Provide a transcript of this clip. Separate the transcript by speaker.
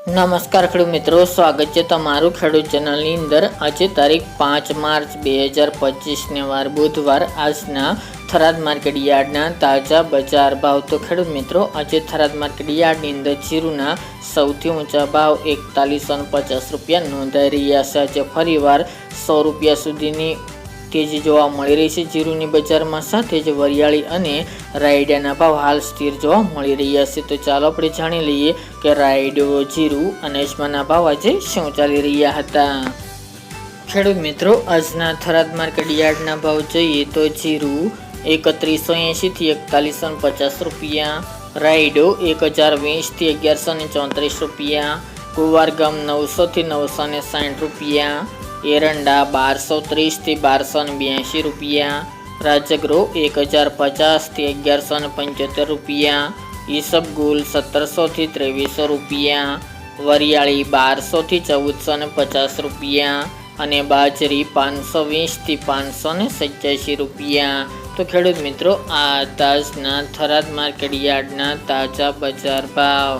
Speaker 1: નમસ્કાર ખેડૂત મિત્રો, સ્વાગત છે તમારું ખેડૂત ચેનલની અંદર। આજે તારીખ 5 માર્ચ 2025 વાર બુધવાર। આજના થરાદ માર્કેટ યાર્ડના તાજા બજાર ભાવ। તો ખેડૂત મિત્રો, આજે થરાદ માર્કેટ યાર્ડની અંદર જીરુના સૌથી ઊંચા ભાવ 4150 રૂપિયા નોંધાઈ રહ્યા છે। આજે ફરીવાર 100 રૂપિયા સુધીની તેજી જોવા મળી રહી છે જીરુની બજારમાં। સાથે જ વરિયાળી અને રાયડાના ભાવ હાલ સ્થિર જોવા મળી રહ્યા છે। તો ચાલો આપણે જાણી લઈએ કે રાયડો, જીરું અને અજમાના ભાવ આજે શું ચાલી રહ્યા હતા। ખેડૂત મિત્રો, આજના થરાદ માર્કેટ યાર્ડના ભાવ જોઈએ તો જીરું 3180 થી 4150 રૂપિયા, રાયડો 1020 થી 1134 રૂપિયા, કુંવાર ગામ 900 થી 960 રૂપિયા, एरंडा 1230 થી 1282 રૂપિયા, રાજગરો 1050 થી 1175 રૂપિયા, ઈસબગુલ 1700 થી 2300 રૂપિયા, વરિયાળી 1200 થી 1450 રૂપિયા અને બાજરી 520 થી 587 રૂપિયા। તો ખેડૂત મિત્રો, આ તાજના થરાદ માર્કેટ યાર્ડના તાજા બજાર ભાવ।